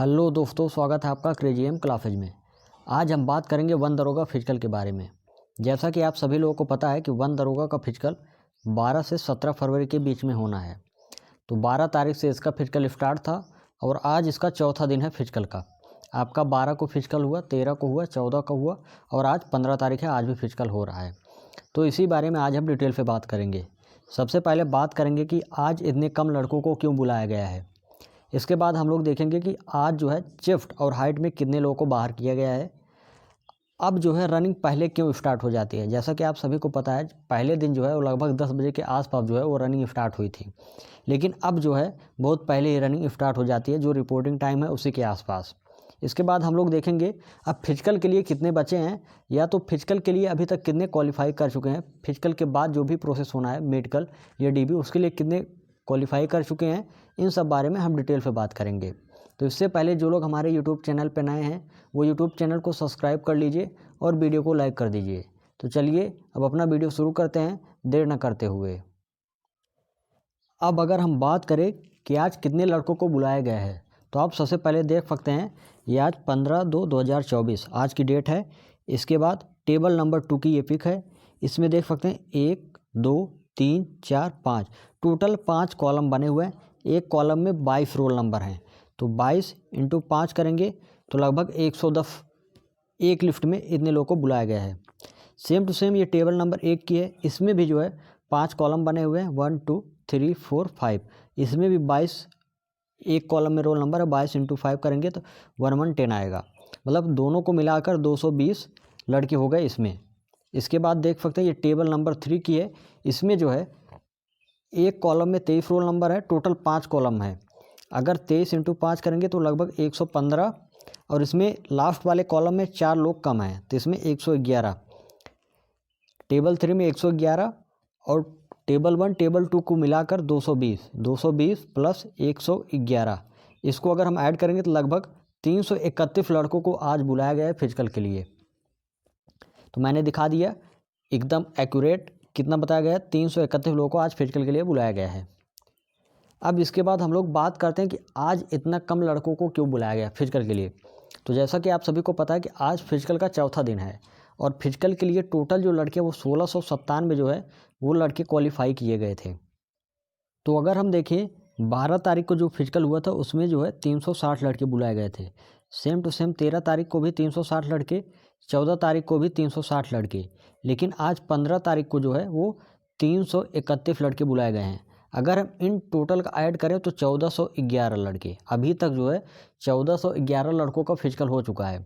Hello दोस्तों, स्वागत है आपका क्रेजी एम क्लासेज में। आज हम बात करेंगे वन दरोगा फिजिकल के बारे में। जैसा कि आप सभी लोगों को पता है कि वन दरोगा का फिजिकल 12 से 17 फरवरी के बीच में होना है। तो 12 तारीख से इसका फिजिकल स्टार्ट था और आज इसका चौथा दिन है फिजिकल का। आपका 12 को फिजिकल हुआ, 13 को हुआ, 14 का हुआ और आज 15 तारीख है, आज भी फिजिकल हो रहा है। तो इसी बारे में आज हम डिटेल से बात करेंगे। सबसे पहले बात करेंगे कि आज इतने कम लड़कों को क्यों बुलाया गया है। इसके बाद हम लोग देखेंगे कि आज जो है चेस्ट और हाइट में कितने लोगों को बाहर किया गया है। अब जो है रनिंग पहले क्यों स्टार्ट हो जाती है। जैसा कि आप सभी को पता है, पहले दिन जो है वो लगभग 10 बजे के आसपास जो है वो रनिंग स्टार्ट हुई थी, लेकिन अब जो है बहुत पहले ही रनिंग स्टार्ट हो जाती है, जो रिपोर्टिंग टाइम है उसी के आसपास। इसके बाद हम लोग देखेंगे अब फिजिकल के लिए कितने बचे हैं, या तो फिजिकल के लिए अभी तक कितने क्वालिफाई कर चुके हैं, फिजिकल के बाद जो भी प्रोसेस होना है मेडिकल या डीबी उसके लिए कितने क्वालिफाई कर चुके हैं। इन सब बारे में हम डिटेल पे बात करेंगे। तो इससे पहले जो लोग हमारे यूट्यूब चैनल पर नए हैं वो यूट्यूब चैनल को सब्सक्राइब कर लीजिए और वीडियो को लाइक कर दीजिए। तो चलिए अब अपना वीडियो शुरू करते हैं देर न करते हुए। अब अगर हम बात करें कि आज कितने लड़कों को बुलाया गया है, तो आप सबसे पहले देख सकते हैं ये आज 15/2/2024 आज की डेट है। इसके बाद टेबल नंबर 2 की ये पिक है। इसमें देख सकते हैं 1 2 3 4 5 टोटल 5 कॉलम बने हुए हैं। एक कॉलम में 22 रोल नंबर हैं, तो 22 × 5 करेंगे तो लगभग 110 एक लिफ्ट में इतने लोगों को बुलाया गया है। सेम टू सेम ये टेबल नंबर 1 की है। इसमें भी जो है 5 कॉलम बने हुए हैं, 1 2 3 4 5। इसमें भी 22 एक कॉलम में रोल नंबर है, 22 × 5 करेंगे तो 1110 आएगा। मतलब दोनों को मिलाकर 220 लड़के हो गए इसमें। इसके बाद देख सकते हैं ये टेबल नंबर 3 की है। इसमें जो है एक कॉलम में 23 रोल नंबर है, टोटल 5 कॉलम है। अगर 23 × 5 करेंगे तो लगभग 115, और इसमें लास्ट वाले कॉलम में 4 लोग कम हैं तो इसमें 111। टेबल 3 में 111 और टेबल 1 टेबल 2 को मिलाकर 220 प्लस 111, इसको अगर हम ऐड करेंगे तो लगभग 331 लड़कों को आज बुलाया गया है फिजिकल के लिए। तो मैंने दिखा दिया एकदम एक्यूरेट कितना बताया गया है, 331 लोगों को आज फिजिकल के लिए बुलाया गया है। अब इसके बाद हम लोग बात करते हैं कि आज इतना कम लड़कों को क्यों बुलाया गया फिजिकल के लिए। तो जैसा कि आप सभी को पता है कि आज फिजिकल का चौथा दिन है और फिजिकल के लिए टोटल जो लड़के वो 1697 जो है वो लड़के क्वालिफाई किए गए थे। तो अगर हम देखें 12 तारीख को जो फिजिकल हुआ था उसमें जो है 360 लड़के बुलाए गए थे। सेम टू सेम 13 तारीख को भी 360 लड़के, 14 तारीख को भी 360 लड़के, लेकिन आज 15 तारीख को जो है वो 331 लड़के बुलाए गए हैं। अगर हम इन टोटल का ऐड करें तो 1411 लड़के। अभी तक जो है 1411 लड़कों का फिजिकल हो चुका है।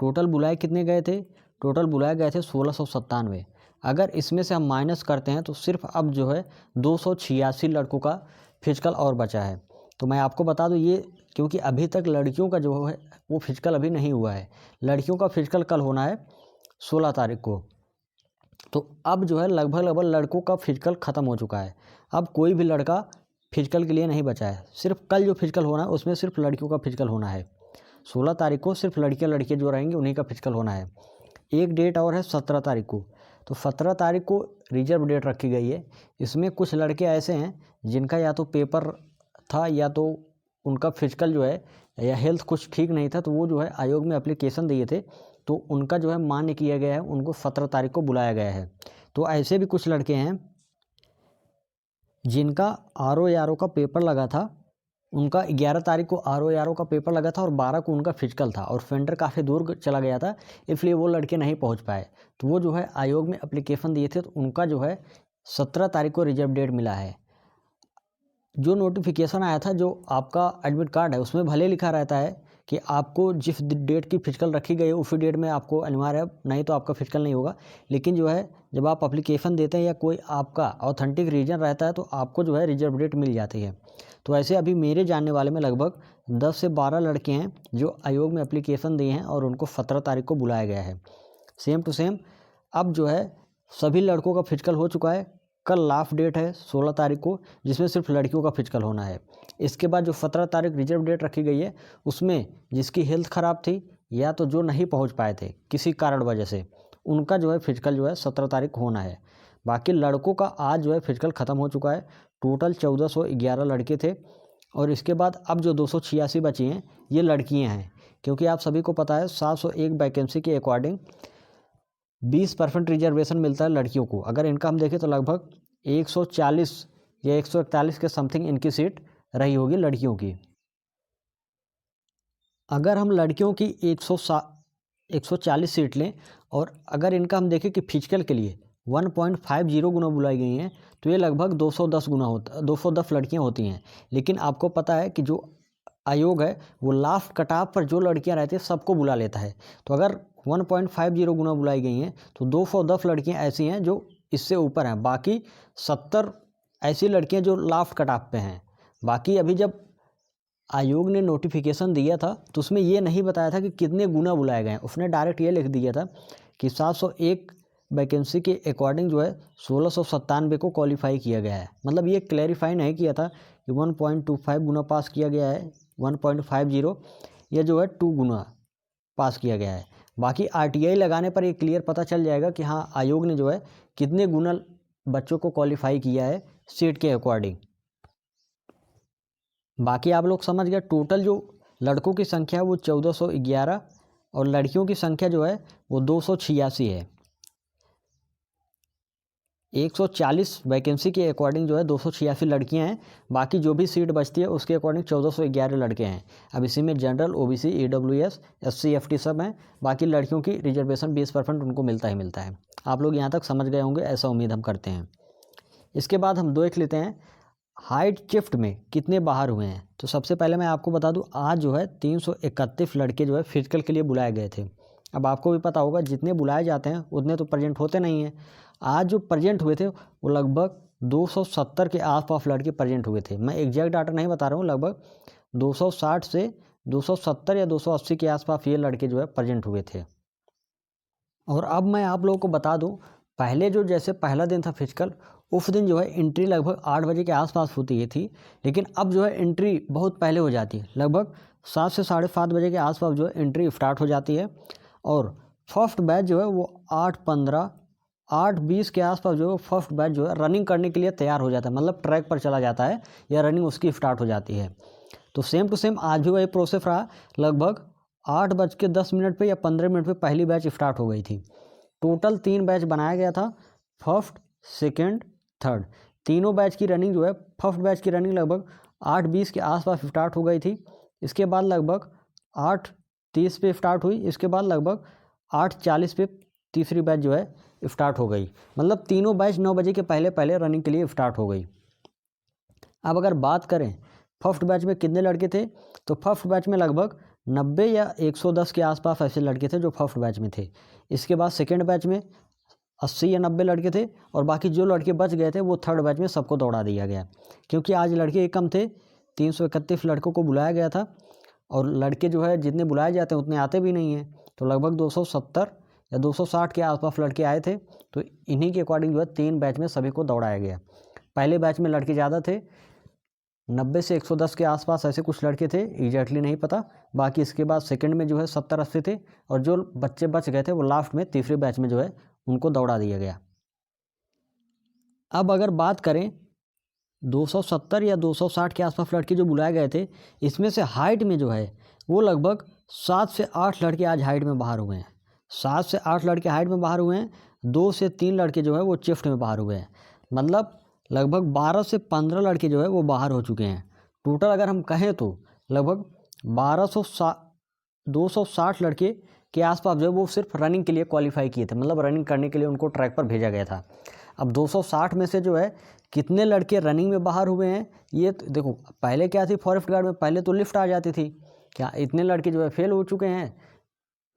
टोटल बुलाए कितने गए थे? टोटल बुलाए गए थे 1697। अगर इसमें से हम माइनस करते हैं तो सिर्फ अब जो है 286 लड़कों का फिजिकल और बचा है। तो मैं आपको बता दूं ये, क्योंकि अभी तक लड़कियों का जो है वो फिजिकल अभी नहीं हुआ है। लड़कियों का फिजिकल कल होना है 16 तारीख को। तो अब जो है लगभग लड़कों का फिजिकल ख़त्म हो चुका है। अब कोई भी लड़का फिजिकल के लिए नहीं बचा है। सिर्फ कल जो फिजिकल होना है उसमें सिर्फ लड़कियों का फिजिकल होना है। 16 तारीख को सिर्फ लड़के जो रहेंगे उन्हीं का फिजिकल होना है। एक डेट और है 17 तारीख को। तो 17 तारीख को रिजर्व डेट रखी गई है। इसमें कुछ लड़के ऐसे हैं जिनका या तो पेपर था या तो उनका फिजिकल जो है या हेल्थ कुछ ठीक नहीं था, तो वो जो है आयोग में एप्लीकेशन दिए थे, तो उनका जो है मान्य किया गया है, उनको 17 तारीख को बुलाया गया है। तो ऐसे भी कुछ लड़के हैं जिनका RO का पेपर लगा था, उनका 11 तारीख को RO का पेपर लगा था और 12 को उनका फिजिकल था और सेंटर काफ़ी दूर चला गया था, इसलिए वो लड़के नहीं पहुंच पाए। तो वो जो है आयोग में एप्लीकेशन दिए थे, तो उनका जो है 17 तारीख को रिजर्व डेट मिला है। जो नोटिफिकेशन आया था, जो आपका एडमिट कार्ड है उसमें भले लिखा रहता है कि आपको जिस डेट की फिजिकल रखी गई है उसी डेट में आपको अनिवार्य है, नहीं तो आपका फिजिकल नहीं होगा। लेकिन जो है जब आप एप्लीकेशन देते हैं या कोई आपका ऑथेंटिक रीजन रहता है तो आपको जो है रिजर्व डेट मिल जाती है। तो ऐसे अभी मेरे जानने वाले में लगभग 10 से 12 लड़के हैं जो आयोग में एप्लीकेशन दिए हैं और उनको 17 तारीख को बुलाया गया है। सेम टू सेम अब जो है सभी लड़कों का फिजिकल हो चुका है। कल लास्ट डेट है 16 तारीख को, जिसमें सिर्फ लड़कियों का फिजिकल होना है। इसके बाद जो 17 तारीख रिजर्व डेट रखी गई है उसमें जिसकी हेल्थ ख़राब थी या तो जो नहीं पहुंच पाए थे किसी कारण वजह से, उनका जो है फिजिकल जो है 17 तारीख को होना है। बाकी लड़कों का आज जो है फिजिकल ख़त्म हो चुका है। टोटल 1411 लड़के थे और इसके बाद अब जो 286 बची हैं ये लड़कियां हैं, क्योंकि आप सभी को पता है 701 वैकेंसी के अकॉर्डिंग 20% रिजर्वेशन मिलता है लड़कियों को। अगर इनका हम देखें तो लगभग 140 या 141 के समथिंग इनकी सीट रही होगी लड़कियों की। अगर हम लड़कियों की 140 सीट लें और अगर इनका हम देखें कि फिजिकल के लिए 1.50 गुना बुलाई गई हैं, तो ये लगभग 210 गुना होता 210 लड़कियां होती हैं। लेकिन आपको पता है कि जो आयोग है वो लास्ट कटाव पर जो लड़कियां रहती हैं सबको बुला लेता है। तो अगर 1.50 गुना बुलाई गई हैं तो 210 लड़कियां ऐसी हैं जो इससे ऊपर हैं, बाकी 70 ऐसी लड़कियां जो लास्ट कटाव पे हैं। बाकी अभी जब आयोग ने नोटिफिकेशन दिया था तो उसमें ये नहीं बताया था कि कितने गुना बुलाए गए हैं, उसने डायरेक्ट ये लिख दिया था कि 701 वैकेंसी के अकॉर्डिंग जो है 1697 को क्वालिफाई किया गया है। मतलब ये क्लैरिफाई नहीं किया था कि 1.25 गुना पास किया गया है, 1.50 या जो है 2 गुना पास किया गया है। बाकी RTI लगाने पर ये क्लियर पता चल जाएगा कि हाँ आयोग ने जो है कितने गुना बच्चों को क्वालिफाई किया है सीट के अकॉर्डिंग। बाकी आप लोग समझ गए, टोटल जो लड़कों की संख्या है वो 1411 और लड़कियों की संख्या जो है वो 286 है। 140 वैकेंसी के अकॉर्डिंग जो है 286 लड़कियां हैं, बाकी जो भी सीट बचती है उसके अकॉर्डिंग 1411 लड़के हैं। अब इसी में general, OBC, EWS, SC, FT सब हैं। बाकी लड़कियों की रिजर्वेशन 20% उनको मिलता ही मिलता है। आप लोग यहाँ तक समझ गए होंगे, ऐसा उम्मीद हम करते हैं। इसके बाद हम देख लेते हैं हाइट शिफ्ट में कितने बाहर हुए हैं। तो सबसे पहले मैं आपको बता दूं, आज जो है 331 लड़के जो है फिजिकल के लिए बुलाए गए थे। अब आपको भी पता होगा जितने बुलाए जाते हैं उतने तो प्रेजेंट होते नहीं हैं। आज जो प्रेजेंट हुए थे वो लगभग 270 के आसपास लड़के प्रेजेंट हुए थे। मैं एग्जैक्ट डाटा नहीं बता रहा हूँ, लगभग 260 से 270 या 280 के आसपास ये लड़के जो है प्रेजेंट हुए थे। और अब मैं आप लोगों को बता दूं, पहले जो जैसे पहला दिन था फिजिकल, उस दिन जो है एंट्री लगभग 8 बजे के आसपास होती है थी, लेकिन अब जो है एंट्री बहुत पहले हो जाती है। लगभग 7 से 7:30 बजे के आसपास जो है एंट्री स्टार्ट हो जाती है। और फर्स्ट बैच जो है वो 8:15 8:20 के आसपास जो है फर्स्ट बैच जो है रनिंग करने के लिए तैयार हो जाता है, मतलब ट्रैक पर चला जाता है या रनिंग उसकी स्टार्ट हो जाती है। तो सेम टू सेम आज भी वही प्रोसेस रहा। लगभग 8:10 पे या 15 मिनट पे पहली बैच स्टार्ट हो गई थी। टोटल 3 बैच बनाया गया था, फर्स्ट, सेकेंड, थर्ड। तीनों बैच की रनिंग जो है, फर्स्ट बैच की रनिंग लगभग 8:20 के आसपास स्टार्ट हो गई थी। इसके बाद लगभग 8:30 पे स्टार्ट हुई। इसके बाद लगभग 8:40 पे तीसरी बैच जो है स्टार्ट हो गई। मतलब तीनों बैच 9 बजे के पहले पहले रनिंग के लिए स्टार्ट हो गई। अब अगर बात करें फर्स्ट बैच में कितने लड़के थे, तो फर्स्ट बैच में लगभग 90 या 110 के आसपास ऐसे लड़के थे जो फर्स्ट बैच में थे। इसके बाद सेकेंड बैच में 80 या 90 लड़के थे और बाकी जो लड़के बच गए थे वो थर्ड बैच में सबको दौड़ा दिया गया, क्योंकि आज लड़के कम थे। 331 लड़कों को बुलाया गया था और लड़के जो है जितने बुलाए जाते हैं उतने आते भी नहीं हैं। तो लगभग 270 या 260 के आसपास लड़के आए थे। तो इन्हीं के अकॉर्डिंग जो है 3 बैच में सभी को दौड़ाया गया। पहले बैच में लड़के ज़्यादा थे, 90 से 110 के आसपास ऐसे कुछ लड़के थे, एग्जैक्टली नहीं पता। बाकी इसके बाद सेकंड में जो है 70-80 थे और जो बच्चे बच गए थे वो लास्ट में तीसरे बैच में जो है उनको दौड़ा दिया गया। अब अगर बात करें 270 या 260 के आसपास लड़के जो बुलाए गए थे, इसमें से हाइट में जो है वो लगभग 7 से 8 लड़के आज हाइट में बाहर हुए हैं। 7 से 8 लड़के हाइट में बाहर हुए हैं। 2 से 3 लड़के जो है वो चिफ्ट में बाहर हुए हैं। मतलब लगभग 12 से 15 लड़के जो है वो बाहर हो चुके हैं। टोटल अगर हम कहें तो लगभग 260 लड़के के आसपास जो है वो सिर्फ रनिंग के लिए क्वालिफाई किए थे, मतलब रनिंग करने के लिए उनको ट्रैक पर भेजा गया था। अब 260 में से जो है कितने लड़के रनिंग में बाहर हुए हैं, ये तो देखो, पहले क्या थी फॉरेस्ट गार्ड में, पहले तो लिफ्ट आ जाती थी। क्या इतने लड़के जो है फेल हो चुके हैं?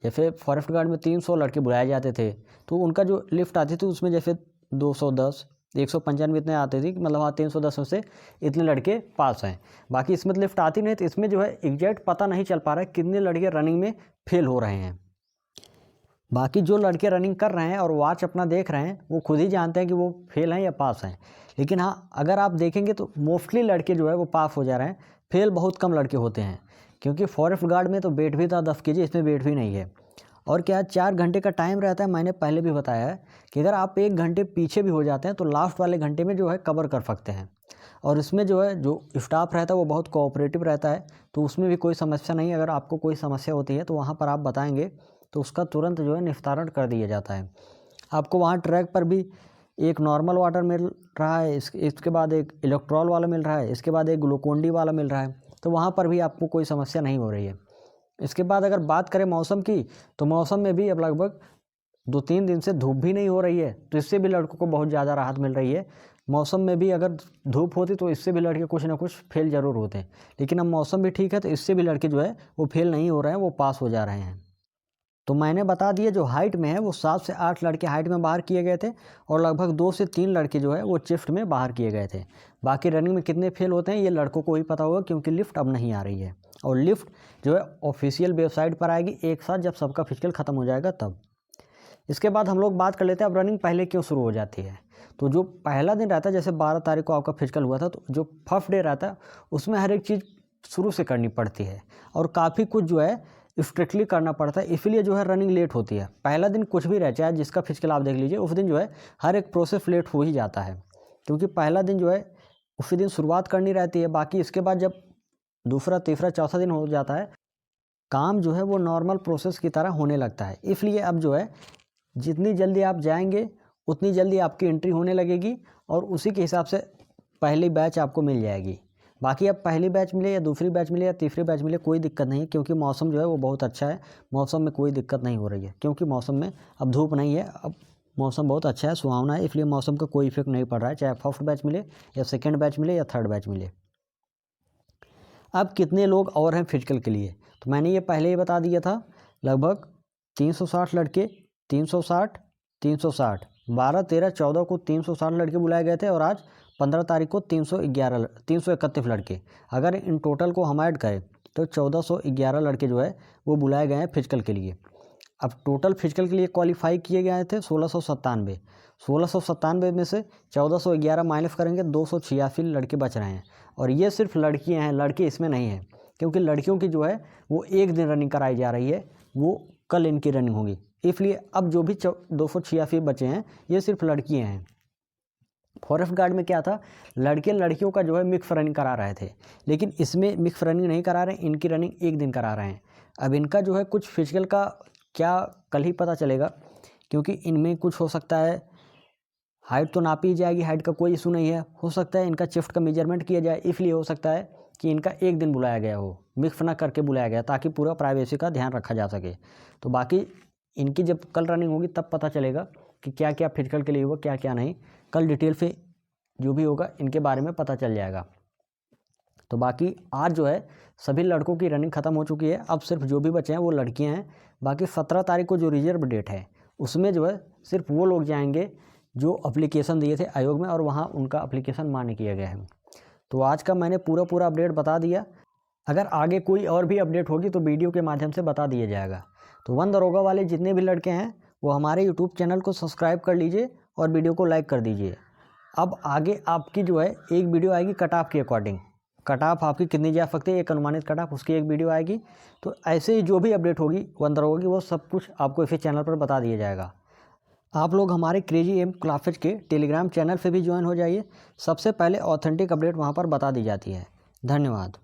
जैसे फॉरेस्ट गार्ड में 300 लड़के बुलाए जाते थे तो उनका जो लिफ्ट आती थी उसमें जैसे 210, 195 इतने आते थे, मतलब हाँ 310 में से इतने लड़के पास हैं। बाकी इसमें तो लिफ्ट आती नहीं, तो इसमें जो है एग्जैक्ट पता नहीं चल पा रहा है कितने लड़के रनिंग में फेल हो रहे हैं। बाकी जो लड़के रनिंग कर रहे हैं और वॉच अपना देख रहे हैं वो खुद ही जानते हैं कि वो फेल हैं या पास हैं। लेकिन हाँ, अगर आप देखेंगे तो मोस्टली लड़के जो है वो पास हो जा रहे हैं, फेल बहुत कम लड़के होते हैं। क्योंकि फॉरेस्ट गार्ड में तो वेट भी था 10 kg, इसमें वेट भी नहीं है। और क्या 4 घंटे का टाइम रहता है, मैंने पहले भी बताया है कि अगर आप 1 घंटे पीछे भी हो जाते हैं तो लास्ट वाले घंटे में जो है कवर कर सकते हैं। और इसमें जो है जो स्टाफ रहता है वो बहुत कोऑपरेटिव रहता है, तो उसमें भी कोई समस्या नहीं है। अगर आपको कोई समस्या होती है तो वहाँ पर आप बताएंगे तो उसका तुरंत जो है निस्तारण कर दिया जाता है। आपको वहाँ ट्रैक पर भी एक नॉर्मल वाटर मिल रहा है, इसके बाद एक इलेक्ट्रॉल वाला मिल रहा है, इसके बाद एक ग्लूकोन-डी वाला मिल रहा है, तो वहाँ पर भी आपको कोई समस्या नहीं हो रही है। इसके बाद अगर बात करें मौसम की, तो मौसम में भी अब लगभग 2-3 दिन से धूप भी नहीं हो रही है, तो इससे भी लड़कों को बहुत ज़्यादा राहत मिल रही है। मौसम में भी अगर धूप होती तो इससे भी लड़के कुछ ना कुछ फेल ज़रूर होते, लेकिन अब मौसम भी ठीक है तो इससे भी लड़के जो है वो फेल नहीं हो रहे हैं, वो पास हो जा रहे हैं। तो मैंने बता दिया जो हाइट में है वो 7 से 8 लड़के हाइट में बाहर किए गए थे और लगभग 2 से 3 लड़के जो है वो चिफ्ट में बाहर किए गए थे। बाकी रनिंग में कितने फेल होते हैं ये लड़कों को ही पता होगा, क्योंकि लिफ्ट अब नहीं आ रही है और लिफ्ट जो है ऑफिशियल वेबसाइट पर आएगी एक साथ जब सबका फिजिकल ख़त्म हो जाएगा तब। इसके बाद हम लोग बात कर लेते हैं अब रनिंग पहले क्यों शुरू हो जाती है। तो जो पहला दिन रहता है, जैसे 12 तारीख को आपका फिजिकल हुआ था, तो जो फर्स्ट डे रहता है उसमें हर एक चीज़ शुरू से करनी पड़ती है और काफ़ी कुछ जो है स्ट्रिक्टली करना पड़ता है, इसीलिए जो है रनिंग लेट होती है। पहला दिन कुछ भी रह जाए, जिसका फिजिकल आप देख लीजिए, उस दिन जो है हर एक प्रोसेस लेट हो ही जाता है, क्योंकि पहला दिन जो है उसी दिन शुरुआत करनी रहती है। बाकी इसके बाद जब दूसरा, तीसरा, चौथा दिन हो जाता है, काम जो है वो नॉर्मल प्रोसेस की तरह होने लगता है। इसलिए अब जो है जितनी जल्दी आप जाएंगे उतनी जल्दी आपकी एंट्री होने लगेगी और उसी के हिसाब से पहली बैच आपको मिल जाएगी। बाकी अब पहली बैच मिले या दूसरी बैच मिले या तीसरी बैच मिले कोई दिक्कत नहीं, क्योंकि मौसम जो है वो बहुत अच्छा है। मौसम में कोई दिक्कत नहीं हो रही है, क्योंकि मौसम में अब धूप नहीं है, अब मौसम बहुत अच्छा है, सुहावना है, इसलिए मौसम का कोई इफेक्ट नहीं पड़ रहा है, चाहे फर्स्ट बैच मिले या सेकेंड बैच मिले या थर्ड बैच मिले। अब कितने लोग और हैं फिजिकल के लिए, तो मैंने ये पहले ही बता दिया था, लगभग 360 लड़के, 360, 12, 13, 14 को 360 लड़के बुलाए गए थे और आज 15 तारीख को 331 लड़के। अगर इन टोटल को हम ऐड करें तो 1411 लड़के जो है वो बुलाए गए हैं फिजिकल के लिए। अब टोटल फिजिकल के लिए क्वालिफाई किए गए थे 1697 में से 1411 माइनस करेंगे 286 लड़के बच रहे हैं। और ये सिर्फ लड़कियां हैं, लड़के इसमें नहीं हैं, क्योंकि लड़कियों की जो है वो एक दिन रनिंग कराई जा रही है, वो कल इनकी रनिंग होगी, इसलिए अब जो भी 286 बचे हैं ये सिर्फ लड़कियां हैं। फॉरेस्ट गार्ड में क्या था, लड़के लड़कियों का जो है मिक्स रनिंग करा रहे थे, लेकिन इसमें मिक्स रनिंग नहीं करा रहे हैं, इनकी रनिंग एक दिन करा रहे हैं। अब इनका जो है कुछ फिजिकल का क्या कल ही पता चलेगा, क्योंकि इनमें कुछ हो सकता है, हाइट तो नापी जाएगी, हाइट का कोई इशू नहीं है, हो सकता है इनका चिफ्ट का मेजरमेंट किया जाए, इसलिए हो सकता है कि इनका एक दिन बुलाया गया हो, मिक्स ना करके बुलाया गया, ताकि पूरा प्राइवेसी का ध्यान रखा जा सके। तो बाकी इनकी जब कल रनिंग होगी तब पता चलेगा कि क्या क्या फिजिकल के लिए हुआ, क्या क्या नहीं। कल डिटेल से जो भी होगा इनके बारे में पता चल जाएगा। तो बाकी आज जो है सभी लड़कों की रनिंग ख़त्म हो चुकी है, अब सिर्फ जो भी बचे हैं वो लड़कियां हैं। बाकी 17 तारीख को जो रिजर्व डेट है उसमें जो है सिर्फ वो लोग जाएंगे जो अप्लीकेशन दिए थे आयोग में और वहाँ उनका अप्लीकेशन मान्य किया गया है। तो आज का मैंने पूरा अपडेट बता दिया। अगर आगे कोई और भी अपडेट होगी तो वीडियो के माध्यम से बता दिया जाएगा। तो वन दरोगा वाले जितने भी लड़के हैं वो हमारे यूट्यूब चैनल को सब्सक्राइब कर लीजिए और वीडियो को लाइक कर दीजिए। अब आगे आपकी जो है एक वीडियो आएगी कट ऑफ के अकॉर्डिंग, कट ऑफ आपकी कितनी जा सकती है, एक अनुमानित कट ऑफ, उसकी एक वीडियो आएगी। तो ऐसे ही जो भी अपडेट होगी वन दरोगा की वो सब कुछ आपको इसी चैनल पर बता दिया जाएगा। आप लोग हमारे क्रेजी एम क्लासेज के टेलीग्राम चैनल से भी ज्वाइन हो जाइए, सबसे पहले ऑथेंटिक अपडेट वहाँ पर बता दी जाती है। धन्यवाद।